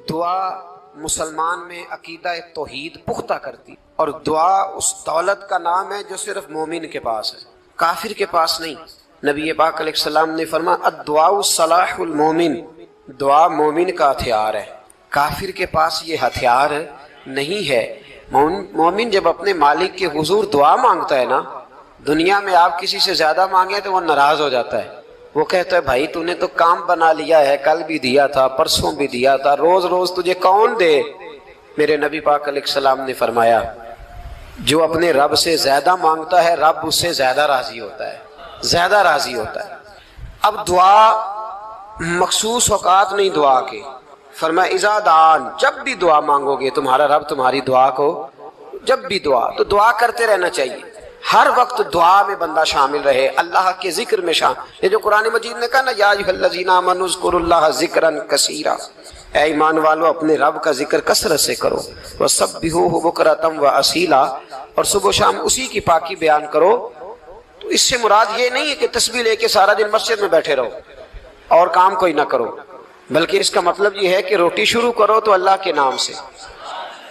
دعا مسلمان میں عقیدہ توحید پختہ کرتی، اور دعا اس دولت کا نام ہے جو صرف مومن کے پاس ہے، کافر کے پاس نہیں۔ نبی پاک علیہ السلام نے فرمایا الدعاء صلاح المومن، دعا مومن کا ہتھیار ہے، کافر کے پاس یہ ہتھیار نہیں ہے۔ مومن جب اپنے مالک کے حضور دعا مانگتا ہے نا، دنیا میں آپ کسی سے زیادہ مانگیں تو وہ ناراض ہو جاتا ہے، وہ کہتا ہے بھائی تو نے تو کام بنا لیا ہے، کل بھی دیا تھا، پرسوں بھی دیا تھا، روز روز تجھے کون دے؟ میرے نبی پاک علیہ السلام نے فرمایا جو اپنے رب سے زیادہ مانگتا ہے رب اس سے زیادہ راضی ہوتا ہے، زیادہ راضی ہوتا ہے۔ اب دعا مخصوص اوقات نہیں دعا کے، فرمایا اذا دعان، جب بھی دعا مانگو گے تمہارا رب تمہاری دعا کو، جب بھی دعا تو دعا کرتے رہنا چاہیے، ہر وقت دعا میں بندہ شامل رہے، اللہ کے ذکر میں شامل۔ یہ جو قرآن مجید نے کہا نا یا ایھا الذین آمنوا اذکروا اللہ ذکرا کثیرا، اے ایمان والو اپنے رب کا ذکر کثرت سے کرو، وسبحوہ بکرۃ واصیلا، اور صبح و شام اسی کی پاکی بیان کرو۔ تو اس سے مراد یہ نہیں ہے کہ تسبیح لے کے سارا دن مسجد میں بیٹھے رہو اور کام کوئی نہ کرو، بلکہ اس کا مطلب یہ ہے کہ روٹی شروع کرو تو اللہ کے نام سے،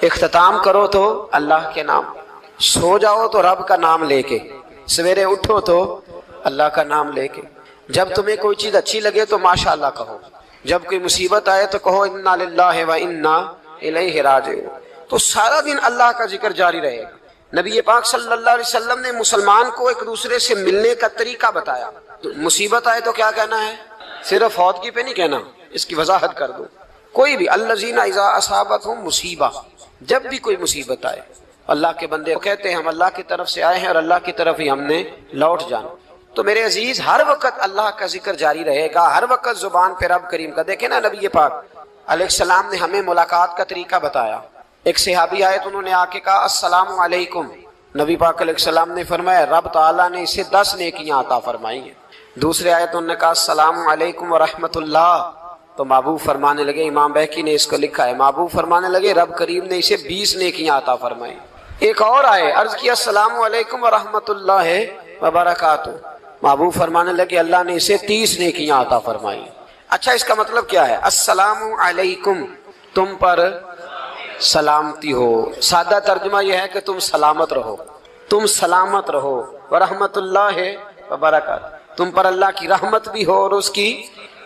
اختتام کرو تو اللہ کے نام، سو جاؤ تو رب کا نام لے کے، سویرے اٹھو تو اللہ کا نام لے کے، جب تمہیں کوئی چیز اچھی لگے تو ماشاءاللہ کہو، جب کوئی مصیبت آئے تو کہو انا للہ و انا الیہ راجعون۔ تو سارا دن اللہ کا ذکر جاری رہے گا۔ نبی پاک صلی اللہ علیہ وسلم نے مسلمان کو ایک دوسرے سے ملنے کا طریقہ بتایا۔ مصیبت آئے تو کیا کہنا ہے؟ صرف فوتگی پہ نہیں کہنا، اس کی وضاحت کر دو۔ کوئی بھی الذین اذا اصابتہم مصیبہ، جب بھی کوئی مصیبت آئے اللہ کے بندے کہتے ہیں ہم اللہ کی طرف سے آئے ہیں اور اللہ کی طرف ہی ہم نے لوٹ جانا۔ تو میرے عزیز ہر وقت اللہ کا ذکر جاری رہے گا، ہر وقت زبان پہ رب کریم کا۔ دیکھیں نا نبی پاک علیہ السلام نے ہمیں ملاقات کا طریقہ بتایا۔ ایک صحابی آئے تو انہوں نے آ کے کہا السلام علیکم، نبی پاک علیہ السلام نے فرمایا رب تعالیٰ نے اسے 10 نیکیاں عطا فرمائی ہیں۔ دوسرے آئے تو انہوں نے کہا السلام علیکم ورحمۃ اللہ، تو محبوب فرمانے لگے، امام بہقی نے اس کو لکھا ہے، محبوب فرمانے لگے رب کریم نے اسے 20 نیکیاں عطا فرمائی۔ ایک اور آئے، عرض کیا السلام علیکم ورحمۃ اللہ وبرکاتہ، محبوب فرمانے لگے اللہ نے اسے 30 نیکیاں عطا فرمائی۔ اچھا اس کا مطلب کیا ہے؟ السلام علیکم، تم پر سلامتی ہو، سادہ ترجمہ یہ ہے کہ تم سلامت رہو، تم سلامت رہو، ورحمۃ اللہ وبرکاتہ، تم پر اللہ کی رحمت بھی ہو اور اس کی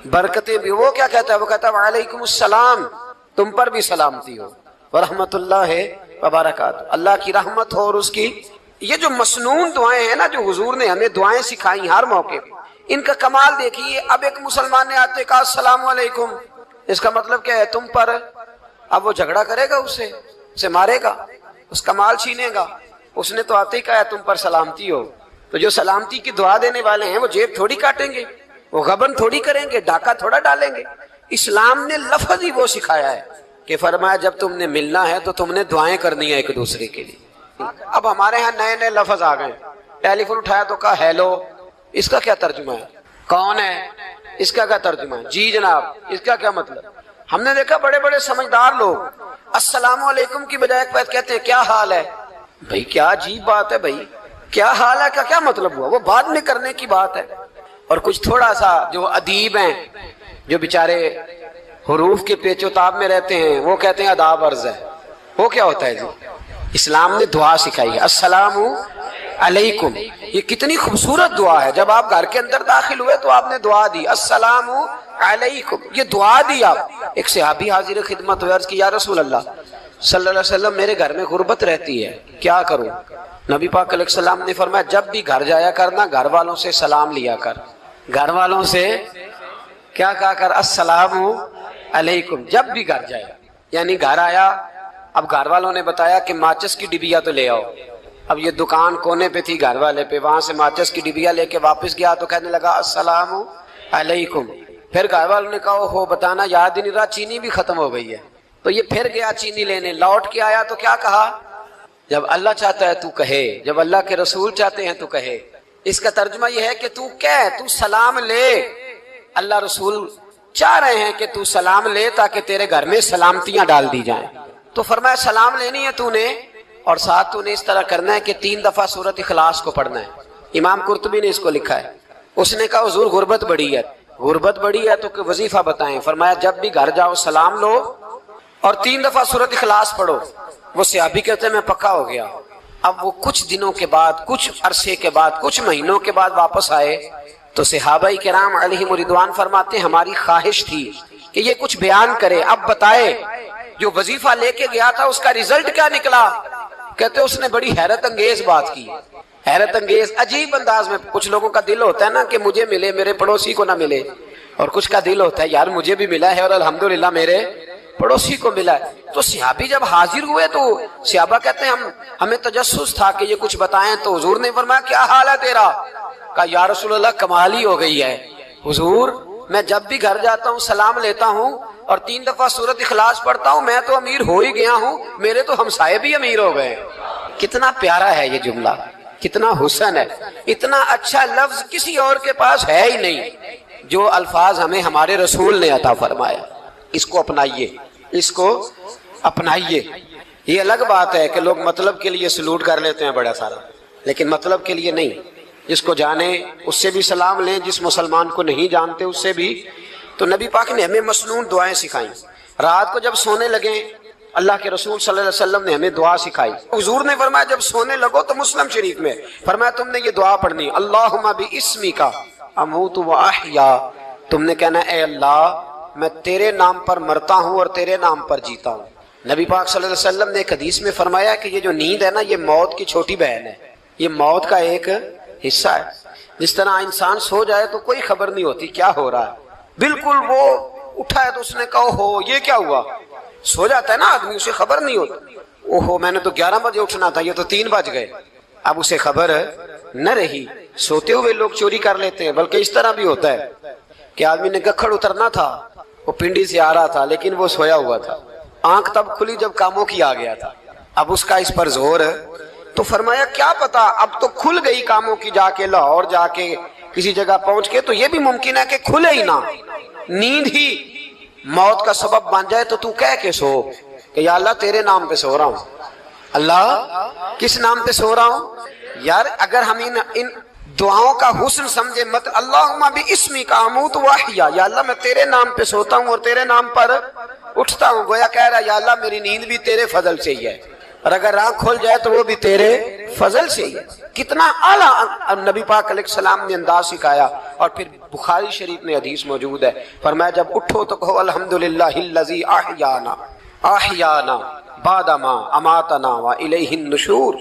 برکتیں بھی۔ وہ کیا کہتا ہے؟ وہ کہتا ہے وعلیکم السلام، تم پر بھی سلامتی ہو، ورحمۃ اللہ وبرکاتہ، اللہ کی رحمت ہو اور اس کی۔ یہ جو مسنون دعائیں ہیں نا جو حضور نے ہمیں دعائیں سکھائی ہر موقع پہ، ان کا کمال دیکھیے۔ اب ایک مسلمان نے آتے کہا السلام علیکم، اس کا مطلب کیا ہے؟ تم پر۔ اب وہ جھگڑا کرے گا، اسے مارے گا، اس کا مال چھینے گا؟ اس نے تو آتے ہی کہا تم پر سلامتی ہو۔ تو جو سلامتی کی دعا دینے والے ہیں وہ جیب تھوڑی کاٹیں گے، وہ غبن تھوڑی کریں گے، ڈاکہ تھوڑا ڈالیں گے۔ اسلام نے لفظ ہی وہ سکھایا ہے کہ فرمایا جب تم نے ملنا ہے تو تم نے دعائیں کرنی ہے ایک دوسرے کے لیے۔ اب ہمارے ہاں نئے نئے لفظ آ گئے، ٹیلی فون اٹھایا تو کہا ہیلو، اس کا کیا ترجمہ ہے؟ کون ہے، اس کا کیا ترجمہ ہے؟ جی جناب، اس کا کیا مطلب؟ ہم نے دیکھا بڑے بڑے سمجھدار لوگ السلام علیکم کی بجائے ایک کہتے ہیں کیا حال ہے۔ بھائی کیا عجیب بات ہے، بھائی کیا حال ہے کا کیا مطلب ہوا؟ وہ بعد میں کرنے کی بات ہے۔ اور کچھ تھوڑا سا جو ادیب ہیں، جو بیچارے حروف کے پیچ و تاب میں رہتے ہیں، وہ کہتے ہیں آداب عرض ہے۔ وہ کیا ہوتا ہے جی؟ اسلام نے دعا سکھائی ہے السلام علیکم، یہ کتنی خوبصورت دعا ہے۔ جب آپ گھر کے اندر داخل ہوئے تو آپ نے دعا دی السلام علیکم، یہ دعا دی آپ۔ ایک صحابی حاضر خدمت ہوئے، عرض کی یا رسول اللہ صلی اللہ علیہ وسلم میرے گھر میں غربت رہتی ہے، کیا کروں؟ نبی پاک علیہ السلام نے فرمایا جب بھی گھر جایا کرنا گھر والوں سے سلام لیا کر، گھر والوں سے کیا کہا کر؟ السلام علیکم، جب بھی گھر جائے۔ یعنی گھر آیا، اب گھر والوں نے بتایا کہ ماچس کی ڈبیا تو لے آؤ۔ اب یہ دکان کونے پہ تھی گھر والے پہ، وہاں سے ماچس کی ڈبیا لے کے واپس گیا تو کہنے لگا السلام علیکم۔ پھر گھر والوں نے کہا ہو بتانا یاد ہی نہیں رہا، چینی بھی ختم ہو گئی ہے۔ تو یہ پھر گیا چینی لینے، لوٹ کے آیا تو کیا کہا؟ جب اللہ چاہتا ہے تو کہے، جب اللہ کے رسول چاہتے ہیں تو کہے۔ اس کا ترجمہ یہ ہے کہ تو کہہ، تو سلام لے۔ اللہ رسول چاہ رہے ہیں کہ تو سلام لے تاکہ تیرے گھر میں سلامتیاں ڈال دی جائیں۔ تو فرمایا سلام لینی ہے تو نے، اور ساتھ تو نے اس طرح کرنا ہے کہ 3 دفعہ سورۃ اخلاص کو پڑھنا ہے۔ امام قرطبی نے اس کو لکھا ہے۔ اس نے کہا حضور غربت بڑی ہے، غربت بڑی ہے تو کہ وظیفہ بتائیں۔ فرمایا جب بھی گھر جاؤ سلام لو اور 3 دفعہ سورۃ اخلاص پڑھو۔ وہ صحابی کہتے ہیں میں پکا ہو گیا۔ اب وہ کچھ دنوں کے بعد، کچھ عرصے کے بعد، کچھ مہینوں کے بعد واپس آئے تو صحابہ کرام علیہم رضوان فرماتے ہیں ہماری خواہش تھی کہ یہ کچھ بیان کرے، اب بتائے جو وظیفہ لے کے گیا تھا اس کا رزلٹ کیا نکلا؟ کہتے اس نے بڑی حیرت انگیز بات کی، حیرت انگیز عجیب انداز میں۔ کچھ لوگوں کا دل ہوتا ہے نا کہ مجھے ملے میرے پڑوسی کو نہ ملے، اور کچھ کا دل ہوتا ہے یار مجھے بھی ملا ہے اور الحمدللہ میرے پڑوسی کو ملا ہے۔ تو صحابی جب حاضر ہوئے تو صحابہ کہتے ہیں ہمیں تجسس تھا کہ یہ کچھ بتائیں، تو حضور نے فرمایا کیا حال ہے تیرا؟ کہا یا رسول اللہ کمال ہی ہو گئی ہے حضور، میں جب بھی گھر جاتا ہوں سلام لیتا ہوں اور 3 دفعہ سورۃ اخلاص پڑھتا ہوں، میں تو امیر ہو ہی گیا ہوں، میرے تو ہمسائے بھی امیر ہو گئے۔ کتنا پیارا ہے یہ جملہ، کتنا حسن ہے، اتنا اچھا لفظ کسی اور کے پاس ہے ہی نہیں جو الفاظ ہمیں ہمارے رسول نے عطا فرمایا۔ اس کو اپنائیے، اس کو اپنائیے۔ یہ الگ بات ہے کہ لوگ مطلب کے لیے سلوٹ کر لیتے ہیں بڑا سارا، لیکن مطلب کے لیے نہیں۔ جس کو جانے اس سے بھی سلام لیں، جس مسلمان کو نہیں جانتے اس سے بھی۔ تو نبی پاک نے ہمیں مسنون دعائیں سکھائیں۔ رات کو جب سونے لگیں اللہ کے رسول صلی اللہ علیہ وسلم نے ہمیں دعا سکھائی۔ حضور نے فرمایا جب سونے لگو تو مسلم شریف میں فرمایا تم نے یہ دعا پڑھنی، اللہم باسمک اموت و احیا، تم نے کہنا اے اللہ میں تیرے نام پر مرتا ہوں اور تیرے نام پر جیتا ہوں۔ نبی پاک صلی اللہ علیہ وسلم نے ایک حدیث میں فرمایا کہ یہ جو نیند ہے نا یہ موت کی چھوٹی بہن ہے، یہ موت کا ایک حصہ ہے۔ جس طرح انسان سو جائے تو کوئی خبر نہیں ہوتی کیا ہو رہا ہے، بالکل وہ اٹھا ہے تو اس نے کہا ہو یہ کیا ہوا، سو جاتا ہے نا آدمی اسے خبر نہیں ہوتی، اوہو میں نے تو 11 بجے اٹھنا تھا یہ تو 3 بج گئے، اب اسے خبر نہ رہی۔ سوتے ہوئے لوگ چوری کر لیتے ہیں، بلکہ اس طرح بھی ہوتا ہے کہ آدمی نے گکھڑ اترنا تھا، وہ پنڈی سے آ رہا تھا لیکن وہ سویا ہوا تھا، آنکھ تب کھلی جب کاموں کی آ گیا تھا، اب اس کا اس پر زور ہے۔ تو فرمایا کیا پتا اب تو کھل گئی کاموں کی، جا کے لاہور جا کے کسی جگہ پہنچ کے، تو یہ بھی ممکن ہے کہ کھلے ہی نہ، نیند ہی موت کا سبب بن جائے، تو کہہ کے سو کہ یا اللہ تیرے نام پہ سو رہا ہوں۔ اللہ کس نام پہ سو رہا ہوں؟ یار اگر ہم ان دعاؤں کا حسن سمجھے مت، اللہم باسمک اموت و احیا، یا اللہ میں تیرے نام پہ سوتا ہوں اور تیرے نام پر اٹھتا ہوں، گویا کہہ رہا یا اللہ میری نیند بھی تیرے فضل سے ہی ہے، اور اگر آنکھ کھل جائے تو وہ بھی تیرے فضل سے ہی ہے۔ کتنا اعلیٰ نبی پاک علیہ السلام نے انداز سکھایا۔ اور پھر بخاری شریف میں حدیث موجود ہے، فرمایا جب اٹھو تو کہو الحمدللہ الذی احیانا بعد ما اماتنا والیہ النشور۔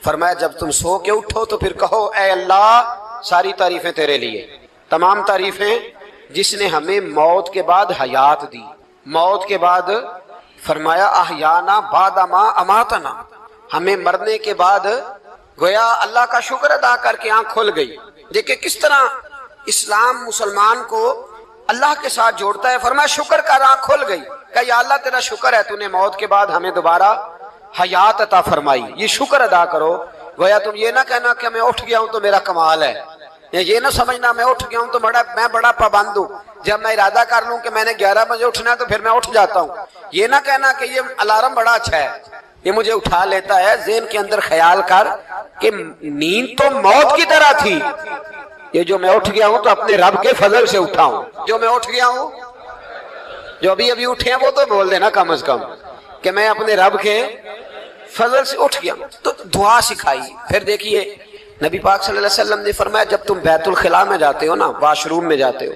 فرمایا جب تم سو کے اٹھو تو پھر کہو اے اللہ ساری تعریفیں تیرے لیے، تمام تعریفیں جس نے ہمیں موت کے بعد حیات دی، موت کے بعد فرمایا احیانا بعد ما اماتنا، ہمیں مرنے کے بعد گویا اللہ کا شکر ادا کر کے آنکھ کھل گئی۔ دیکھیں کس طرح اسلام مسلمان کو اللہ کے ساتھ جوڑتا ہے۔ فرمایا شکر کر، آنکھ کھل گئی، کہ یا اللہ تیرا شکر ہے تو نے موت کے بعد ہمیں دوبارہ حیات عطا فرمائی، یہ شکر ادا کرو۔ گویا تم یہ نہ کہنا کہ میں اٹھ گیا ہوں تو میرا کمال ہے، یہ نہ سمجھنا میں اٹھ گیا ہوں تو میں بڑا پابند ہوں، جب میں ارادہ کر لوں کہ میں نے 11 بجے اٹھنا ہے تو پھر میں اٹھ جاتا ہوں۔ یہ نہ کہنا کہ یہ الارم بڑا اچھا ہے، یہ مجھے اٹھا لیتا ہے۔ ذہن کے اندر خیال کر کہ نیند تو موت کی طرح تھی، یہ جو میں اٹھ گیا ہوں تو اپنے رب کے فضل سے اٹھا ہوں، جو میں اٹھ گیا ہوں، جو ابھی اٹھے ہیں وہ تو بول دینا کم از کم کہ میں اپنے رب کے فضل سے اٹھ گیا ہوں۔ تو دعا سکھائی۔ پھر دیکھیے نبی پاک صلی اللہ علیہ وسلم نے فرمایا جب تم بیت الخلاء میں جاتے ہو نا، واش روم میں جاتے ہو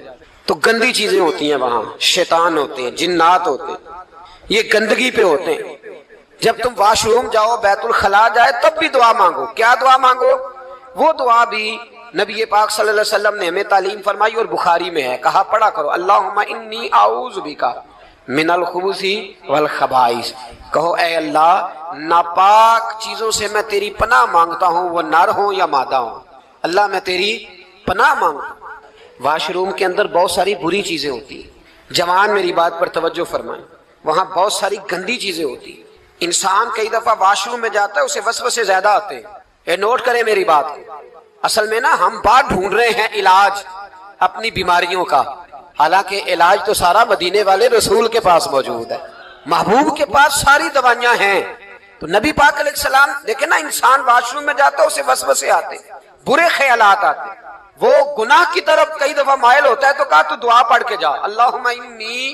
تو گندی چیزیں ہوتی ہیں، وہاں شیطان ہوتے ہیں، جنات ہوتے ہیں، یہ گندگی پہ ہوتے ہیں۔ جب تم واش روم جاؤ، بیت الخلاء جائے، تب بھی دعا مانگو۔ کیا دعا مانگو؟ وہ دعا بھی نبی پاک صلی اللہ علیہ وسلم نے ہمیں تعلیم فرمائی اور بخاری میں ہے، کہا پڑھا کرو اللہم انی اعوذ بک من الخبث والخبائث، کہو اے اللہ ناپاک چیزوں سے میں تیری پناہ مانگتا ہوں، وہ نر ہوں یا مادہ ہوں، اللہ میں تیری پناہ مانگتا ہوں۔ واش روم کے اندر بہت ساری بری چیزیں ہوتی ہیں، جوان میری بات پر توجہ فرمائیں، وہاں بہت ساری گندی چیزیں ہوتی ہیں۔ انسان کئی دفعہ واش روم میں جاتا ہے اسے وسوسے زیادہ آتے ہیں، یہ نوٹ کریں میری بات کو۔ اصل میں نا ہم بات ڈھونڈ رہے ہیں علاج اپنی بیماریوں کا، حالانکہ علاج تو سارا مدینے والے رسول کے پاس موجود ہے، محبوب کے پاس ساری دوائیاں ہیں۔ تو نبی پاک علیہ السلام دیکھیں نا، انسان واش روم میں جاتا ہے اسے وسوسے آتے، برے خیالات آتے، وہ گناہ کی طرف کئی دفعہ مائل ہوتا ہے، تو کہا تو دعا پڑھ کے جا، اللہم انی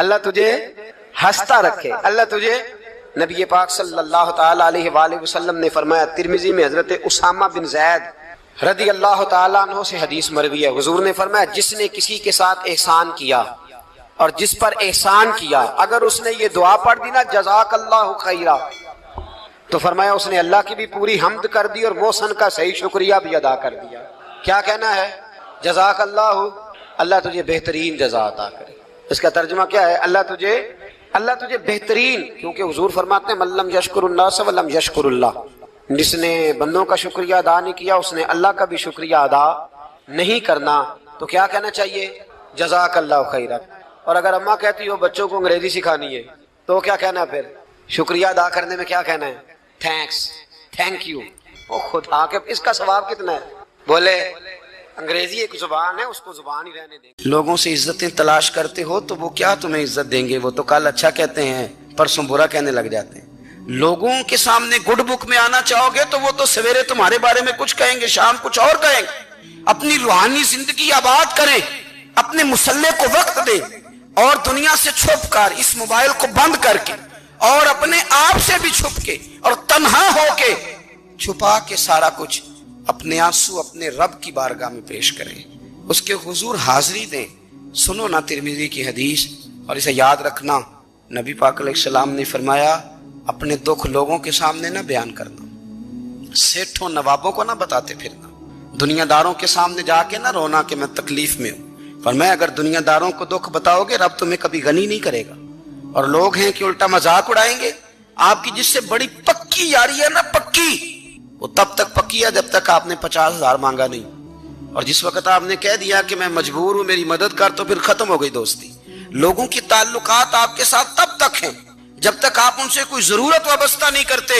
اللہ تجھے ہنستا رکھے، اللہ تجھے. نبی پاک صلی اللہ تعالی علیہ وآلہ وسلم نے فرمایا، ترمذی میں حضرت اسامہ بن زید رضی اللہ تعالیٰ عنہ سے حدیث مروی ہے، حضور نے فرمایا جس نے کسی کے ساتھ احسان کیا اور جس پر احسان کیا، اگر اس نے یہ دعا پڑھ دی نا جزاک اللہ خیرا، تو فرمایا اس نے اللہ کی بھی پوری حمد کر دی اور محسن کا صحیح شکریہ بھی ادا کر دیا. کیا کہنا ہے؟ جزاک اللہ، اللہ تجھے بہترین جزا عطا کرے. اس کا ترجمہ کیا ہے؟ اللہ تجھے بہترین، کیونکہ حضور فرماتے ہیں من لم یشکر الناس ولم یشکر اللہ، جس نے بندوں کا شکریہ ادا نہیں کیا اس نے اللہ کا بھی شکریہ ادا نہیں کرنا. تو کیا کہنا چاہیے؟ جزاک اللہ خیرا. اور اگر اماں کہتی ہو بچوں کو انگریزی سکھانی ہے تو کیا کہنا ہے پھر؟ شکریہ ادا کرنے میں کیا کہنا ہے؟ Thanks, thank you. او خدا کے اس کا ثواب کتنا ہے؟ بولے انگریزی ایک زبان ہے، اس کو زبان ہی رہنے دیں. لوگوں سے عزتیں تلاش کرتے ہو تو وہ کیا تمہیں عزت دیں گے؟ وہ تو کل اچھا کہتے ہیں پرسوں برا کہنے لگ جاتے ہیں. لوگوں کے سامنے گڈ بک میں آنا چاہو گے تو وہ تو سویرے تمہارے بارے میں کچھ کہیں گے، شام کچھ اور کہیں گے. اپنی روحانی زندگی آباد کریں، اپنے مسلح کو وقت دیں اور دنیا سے چھپ کر اس موبائل کو بند کر کے اور اپنے آپ سے بھی چھپ کے اور تنہا ہو کے چھپا کے سارا کچھ اپنے آنسو اپنے رب کی بارگاہ میں پیش کریں، اس کے حضور حاضری دیں. سنو نا ترمذی کی حدیث اور اسے یاد رکھنا. نبی پاک علیہ السلام نے فرمایا اپنے دکھ لوگوں کے سامنے نہ بیان کرنا، سیٹھوں نوابوں کو نہ بتاتے پھرنا، دنیا داروں کے سامنے جا کے نہ رونا کہ میں تکلیف میں ہوں. فرمایا اگر دنیا داروں کو دکھ بتاؤ گے رب تمہیں کبھی غنی نہیں کرے گا. اور لوگ ہیں کہ الٹا مذاق اڑائیں گے. آپ کی جس سے بڑی پکی یاری ہے نا، پکی، وہ تب تک پکی ہے جب تک آپ نے 50,000 مانگا نہیں. اور جس وقت آپ نے کہہ دیا کہ میں مجبور ہوں میری مدد کر، تو پھر ختم ہو گئی دوستی. لوگوں کی تعلقات آپ کے ساتھ تب تک ہیں جب تک آپ ان سے کوئی ضرورت وابستہ نہیں کرتے.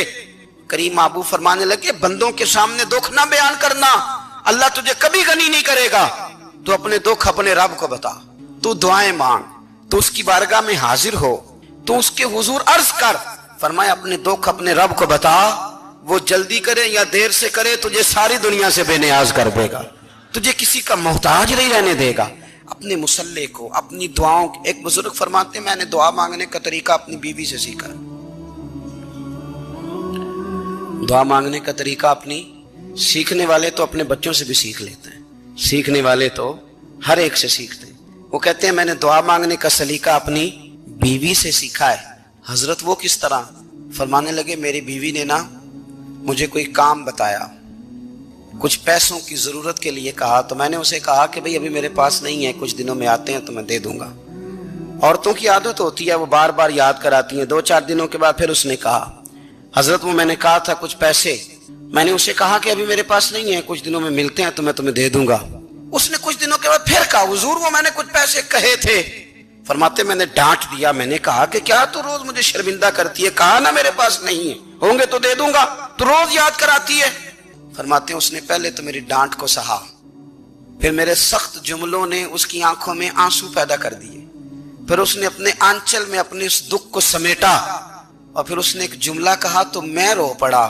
کریم محبوب فرمانے لگے بندوں کے سامنے دکھ نہ بیان کرنا، اللہ تجھے کبھی غنی نہیں کرے گا. تو اپنے دکھ اپنے رب کو بتا، تو دعائیں مانگ، تو اس کی بارگاہ میں حاضر ہو، تو اس کے حضور عرض کر. فرمایا اپنے دکھ اپنے رب کو بتا، وہ جلدی کرے یا دیر سے کرے تجھے ساری دنیا سے بے نیاز کر دے گا، تجھے کسی کا محتاج نہیں رہنے دے گا. اپنے مسلح کو، اپنی دعاؤں. ایک بزرگ فرماتے ہیں میں نے دعا مانگنے کا طریقہ اپنی بیوی سے سیکھا. دعا مانگنے کا طریقہ اپنی، سیکھنے والے تو اپنے بچوں سے بھی سیکھ لیتے ہیں، سیکھنے والے تو ہر ایک سے سیکھتے ہیں. وہ کہتے ہیں میں نے دعا مانگنے کا سلیقہ اپنی بیوی سے سیکھا ہے. حضرت وہ کس طرح؟ فرمانے لگے میری بیوی نے نا مجھے کوئی کام بتایا، کچھ پیسوں کی ضرورت کے لیے کہا، تو میں نے اسے کہا کہ بھئی ابھی میرے پاس نہیں ہے، کچھ دنوں میں آتے ہیں تو میں دے دوں گا. عورتوں کی عادت ہوتی ہے وہ بار بار یاد کراتی ہیں. 2-4 دنوں کے بعد پھر اس نے کہا حضرت وہ میں نے کہا تھا کچھ پیسے، میں نے اسے کہا کہ ابھی میرے پاس نہیں ہے، کچھ دنوں میں ملتے ہیں تو میں تمہیں دے دوں گا. اس نے کچھ دنوں کے بعد پھر کہا حضور وہ میں نے کچھ پیسے کہے تھے. فرماتے میں نے ڈانٹ دیا، میں نے کہا کہ کیا تو روز مجھے شرمندہ کرتی ہے، کہا نا میرے پاس نہیں ہے، ہوں گے تو دے دوں گا، تو روز یاد کراتی ہے. فرماتے ہیں اس نے پہلے تو میری ڈانٹ کو سہا، پھر میرے سخت جملوں نے اس کی آنکھوں میں آنسو پیدا کر دیے، پھر اس نے اپنے آنچل میں اپنے اس دکھ کو سمیٹا اور پھر اس نے ایک جملہ کہا تو میں رو پڑا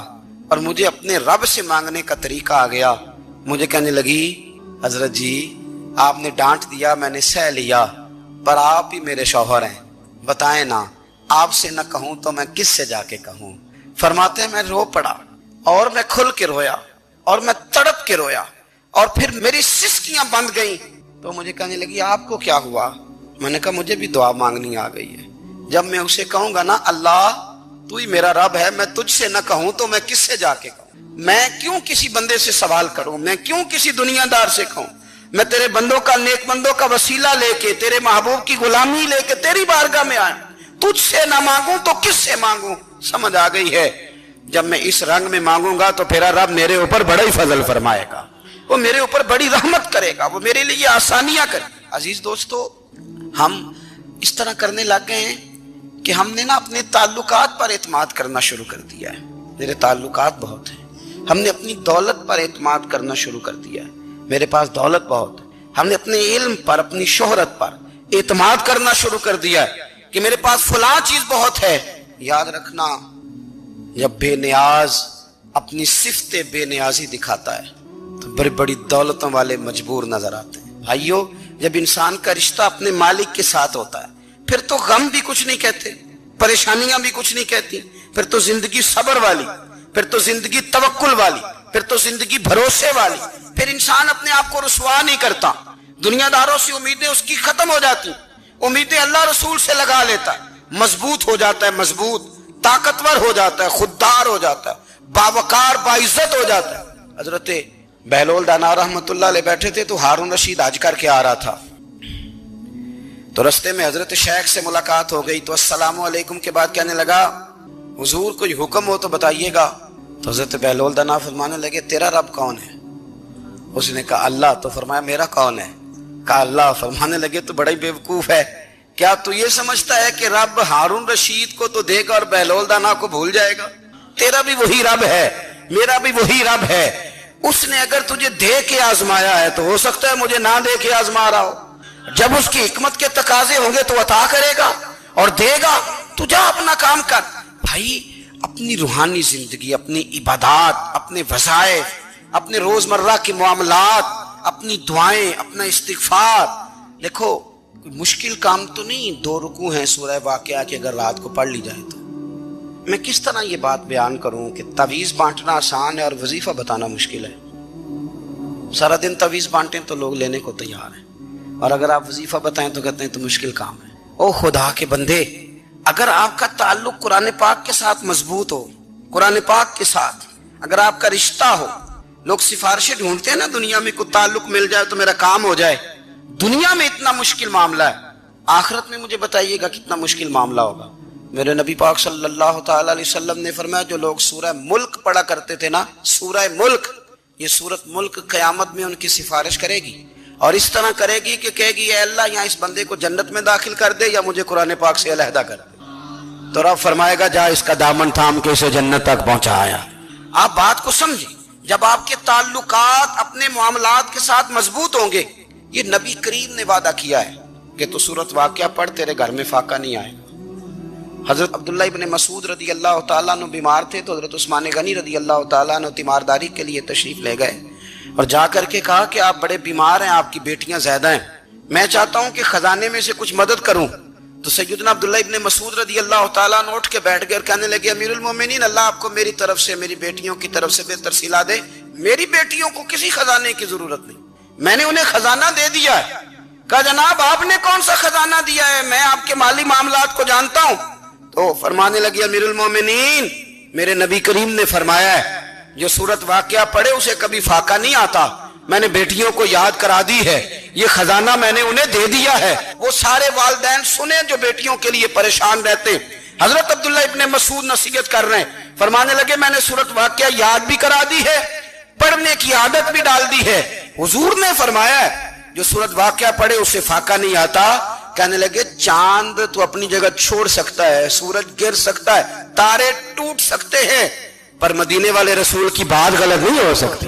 اور مجھے اپنے رب سے مانگنے کا طریقہ آ گیا. مجھے کہنے لگی حضرت جی آپ نے ڈانٹ دیا میں نے سہ لیا، پر آپ ہی میرے شوہر ہیں، بتائیں نا آپ سے نہ کہوں تو میں کس سے جا کے کہوں. فرماتے ہیں میں رو پڑا اور میں کھل کے رویا اور میں تڑپ کے رویا اور پھر میری سسکیاں بند گئیں. تو مجھے کہنے لگی آپ کو کیا ہوا؟ میں نے کہا مجھے بھی دعا مانگنی آ گئی ہے. جب میں اسے کہوں گا نا اللہ تو ہی میرا رب ہے، میں تجھ سے نہ کہوں تو میں کس سے جا کے کہوں؟ میں کیوں کسی بندے سے سوال کروں؟ میں کیوں کسی دنیا دار سے کہوں؟ میں تیرے بندوں کا، نیک بندوں کا وسیلہ لے کے، تیرے محبوب کی غلامی لے کے تیری بارگاہ میں آیا، تجھ سے نہ مانگوں تو کس سے مانگوں؟ سمجھ آ گئی ہے؟ جب میں اس رنگ میں مانگوں گا تو پھر رب میرے اوپر بڑا ہی فضل فرمائے گا، وہ میرے اوپر بڑی رحمت کرے گا، وہ میرے لیے آسانیاں کرے. عزیز دوستو ہم اس طرح کرنے لگ گئے ہیں کہ ہم نے نا اپنے تعلقات پر اعتماد کرنا شروع کر دیا ہے. میرے تعلقات بہت ہیں. ہم نے اپنی دولت پر اعتماد کرنا شروع کر دیا ہے، میرے پاس دولت بہت ہے. ہم نے اپنے علم پر، اپنی شہرت پر اعتماد کرنا شروع کر دیا ہے کہ میرے پاس فلاں چیز بہت ہے. یاد رکھنا جب بے نیاز اپنی صفت بے نیازی دکھاتا ہے تو بڑی بڑی دولتوں والے مجبور نظر آتے ہیں. بھائیو جب انسان کا رشتہ اپنے مالک کے ساتھ ہوتا ہے پھر تو غم بھی کچھ نہیں کہتے، پریشانیاں بھی کچھ نہیں کہتی، پھر تو زندگی صبر والی، پھر تو زندگی توکل والی، پھر تو زندگی بھروسے والی، پھر انسان اپنے آپ کو رسوا نہیں کرتا، دنیا داروں سے امیدیں اس کی ختم ہو جاتی، امیدیں اللہ رسول سے لگا لیتا ہے، مضبوط ہو جاتا ہے، مضبوط، طاقتور ہو جاتا ہے، خوددار ہو جاتا ہے، باوقار باعزت ہو جاتا ہے۔ حضرت بہلول دانا رحمت اللہ علیہ بیٹھے تھے تو ہارون رشید حج کر کے آ رہا تھا، تو رستے میں حضرت شیخ سے ملاقات ہو گئی، تو السلام علیکم کے بعد کہنے لگا حضور کوئی حکم ہو تو بتائیے گا۔ تو حضرت بہلول دانا فرمانے لگے تیرا رب کون ہے؟ اس نے کہا اللہ۔ تو فرمایا میرا کون ہے؟ کہا اللہ۔ فرمانے لگے تو بڑا ہی بیوقوف ہے، کیا تو یہ سمجھتا ہے کہ رب ہارون رشید کو تو دے گا اور بہلول دانا کو بھول جائے گا؟ تیرا بھی وہی رب ہے، میرا بھی وہی رب ہے، اس نے اگر تجھے دے کے آزمایا ہے تو ہو سکتا ہے مجھے نہ دے کے آزما رہا ہو، جب اس کی حکمت کے تقاضے ہوں گے تو عطا کرے گا اور دے گا، تو جا اپنا کام کر۔ بھائی اپنی روحانی زندگی، اپنی عبادات، اپنے وظائف، اپنے روزمرہ کے معاملات، اپنی دعائیں، اپنا استغفار، دیکھو کوئی مشکل کام تو نہیں، 2 رکوع ہیں سورہ واقعہ کہ اگر رات کو پڑھ لی جائے تو۔ میں کس طرح یہ بات بیان کروں کہ تعویذ بانٹنا آسان ہے اور وظیفہ بتانا مشکل ہے؟ سارا دن تعویذ بانٹیں تو لوگ لینے کو تیار ہیں، اور اگر آپ وظیفہ بتائیں تو کہتے ہیں تو مشکل کام ہے۔ او خدا کے بندے، اگر آپ کا تعلق قرآن پاک کے ساتھ مضبوط ہو، قرآن پاک کے ساتھ اگر آپ کا رشتہ ہو، لوگ سفارشیں ڈھونڈتے ہیں نا دنیا میں، کوئی تعلق مل جائے تو میرا کام ہو جائے، دنیا میں اتنا مشکل معاملہ ہے، آخرت میں مجھے بتائیے گا کتنا مشکل معاملہ ہوگا۔ میرے نبی پاک صلی اللہ تعالی علیہ وسلم نے فرمایا جو لوگ سورہ ملک پڑھا کرتے تھے نا، سورہ ملک، یہ سورت ملک قیامت میں ان کی سفارش کرے گی، اور اس طرح کرے گی کہ کہے گی اے اللہ یہاں اس بندے کو جنت میں داخل کر دے یا مجھے قرآن پاک سے علیحدہ کر دے، تو رب فرمائے گا جا اس کا دامن تھام کے اسے جنت تک پہنچایا۔ آپ بات کو سمجھیں، جب آپ کے تعلقات اپنے معاملات کے ساتھ مضبوط ہوں گے، یہ نبی کریم نے وعدہ کیا ہے کہ تو سورت واقعہ پڑھ تیرے گھر میں فاقہ نہیں آئے گا۔ حضرت عبداللہ ابن مسعود رضی اللہ تعالیٰ عنہ بیمار تھے تو حضرت عثمان غنی رضی اللہ تعالیٰ عنہ تیمارداری کے لیے تشریف لے گئے اور جا کر کے کہا کہ آپ بڑے بیمار ہیں، آپ کی بیٹیاں زیادہ ہیں، میں چاہتا ہوں کہ خزانے میں سے کچھ مدد کروں۔ تو سیدنا عبداللہ ابن مسعود رضی اللہ تعالیٰ عنہ اٹھ کے بیٹھ گئے اور کہنے لگے امیر المومنین، اللہ آپ کو میری طرف سے، میری بیٹیوں کی طرف سے بہتر صلہ دے، میری بیٹیوں کو کسی خزانے کی ضرورت نہیں، میں نے انہیں خزانہ دے دیا ہے۔ کہا جناب آپ نے کون سا خزانہ دیا ہے، میں آپ کے مالی معاملات کو جانتا ہوں۔ تو فرمانے لگی امیر المومنین، میرے نبی کریم نے فرمایا ہے جو سورت واقعہ پڑھے اسے کبھی فاقہ نہیں آتا، میں نے بیٹیوں کو یاد کرا دی ہے، یہ خزانہ میں نے انہیں دے دیا ہے۔ وہ سارے والدین سنیں جو بیٹیوں کے لیے پریشان رہتے، حضرت عبداللہ ابن مسعود نصیحت کر رہے ہیں، فرمانے لگے میں نے سورت واقعہ یاد بھی کرا دی ہے، پڑھنے کی عادت بھی ڈال دی ہے، حضور نے فرمایا ہے جو سورت واقعہ پڑھے اسے فاقہ نہیں آتا۔ کہنے لگے چاند تو اپنی جگہ چھوڑ سکتا ہے، سورج گر سکتا ہے، تارے ٹوٹ سکتے ہیں، پر مدینے والے رسول کی بات غلط نہیں ہو سکتی۔